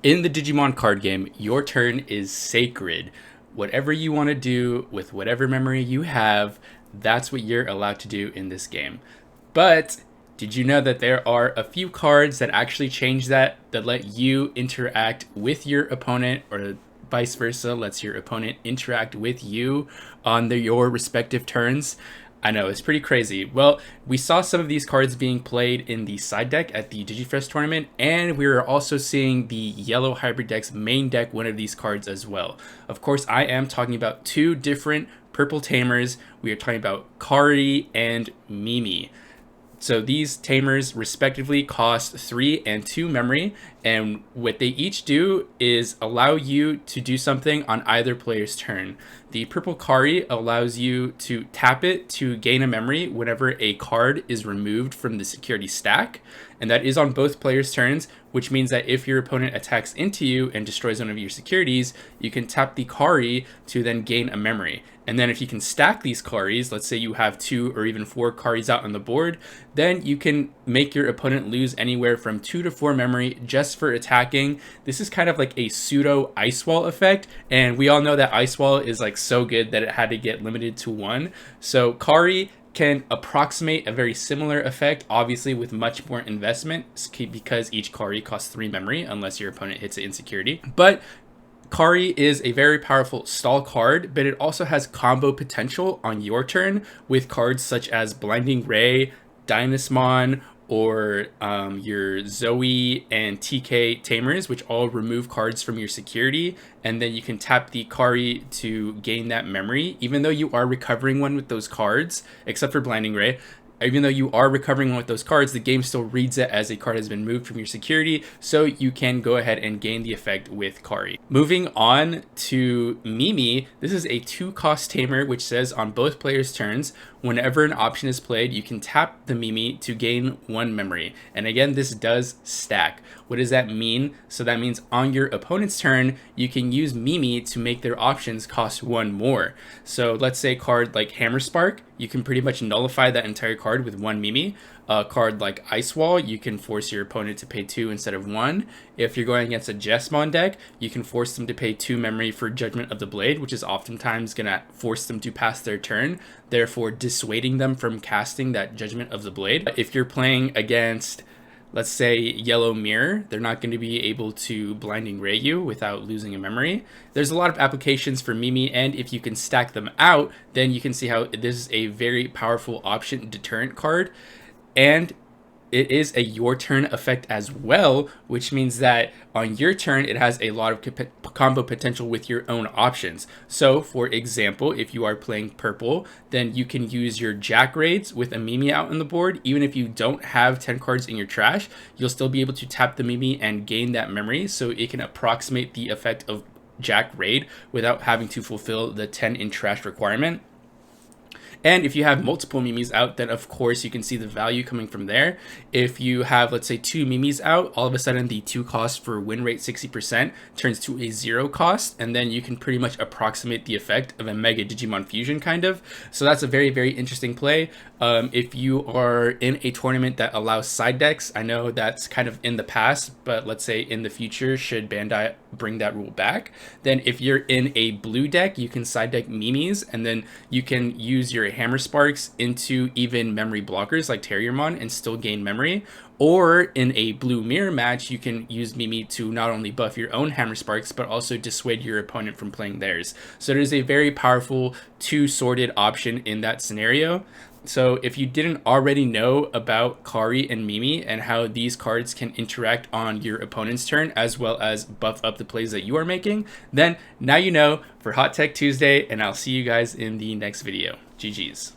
In the Digimon card game, your turn is sacred. Whatever you want to do with whatever memory you have, that's what you're allowed to do in this game. But did you know that there are a few cards that actually change that let you interact with your opponent, or vice versa, lets your opponent interact with you on your respective turns? I know, it's pretty crazy. Well, we saw some of these cards being played in the side deck at the DigiFest tournament, and we were also seeing the yellow hybrid deck's main deck one of these cards as well. Of course, I am talking about two different purple tamers. We are talking about Kari and Mimi. So these tamers respectively cost 3 and 2 memory, and what they each do is allow you to do something on either player's turn. The purple Kari allows you to tap it to gain a memory whenever a card is removed from the security stack, and that is on both players' turns, which means that if your opponent attacks into you and destroys one of your securities, you can tap the Kari to then gain a memory. And then if you can stack these Karis, let's say you have 2 or even 4 Karis out on the board, then you can make your opponent lose anywhere from 2 to 4 memory just for attacking. This is kind of like a pseudo Ice Wall effect, and we all know that Ice Wall is like so good that it had to get limited to 1. So Kari can approximate a very similar effect, obviously with much more investment, because each Kari costs 3 memory unless your opponent hits it in security. But Kari is a very powerful stall card, but it also has combo potential on your turn with cards such as Blinding Ray, Dynasmon, or your Zoe and TK Tamers, which all remove cards from your security, and then you can tap the Kari to gain that memory, even though you are recovering one with those cards, except for Blinding Ray. Even though you are recovering one with those cards, the game still reads it as a card has been moved from your security, so you can go ahead and gain the effect with Kari. Moving on to Mimi, this is a 2-cost tamer, which says on both players' turns, whenever an option is played, you can tap the Mimi to gain 1 memory. And again, this does stack. What does that mean? So that means on your opponent's turn, you can use Mimi to make their options cost 1 more. So let's say a card like Hammer Spark, you can pretty much nullify that entire card with 1 Mimi. A card like Ice Wall, you can force your opponent to pay 2 instead of 1. If you're going against a Jesmon deck, you can force them to pay 2 memory for Judgment of the Blade, which is oftentimes going to force them to pass their turn, therefore dissuading them from casting that Judgment of the Blade. If you're playing against, let's say, Yellow Mirror, they're not going to be able to Blinding Ray you without losing a memory. There's a lot of applications for Mimi, and if you can stack them out, then you can see how this is a very powerful option deterrent card. And it is a your turn effect as well, which means that on your turn, it has a lot of combo potential with your own options. So for example, if you are playing purple, then you can use your Jack Raids with a Mimi out on the board. Even if you don't have 10 cards in your trash, you'll still be able to tap the Mimi and gain that memory, so it can approximate the effect of Jack Raid without having to fulfill the 10 in trash requirement. And if you have multiple Mimis out, then of course you can see the value coming from there. If you have, let's say, 2 Mimis out, all of a sudden the 2 cost for win rate 60% turns to a 0 cost, and then you can pretty much approximate the effect of a Mega Digimon Fusion, kind of. So that's a very, very interesting play. If you are in a tournament that allows side decks, I know that's kind of in the past, but let's say in the future, should Bandai bring that rule back, then if you're in a blue deck, you can side deck Mimis, and then you can use your Hammer Sparks into even memory blockers like Terriermon and still gain memory. Or in a blue mirror match, you can use Mimi to not only buff your own Hammer Sparks, but also dissuade your opponent from playing theirs. So there's a very powerful 2-sorted option in that scenario. So if you didn't already know about Kari and Mimi and how these cards can interact on your opponent's turn as well as buff up the plays that you are making, then now you know for Hot Tech Tuesday, and I'll see you guys in the next video. GG's.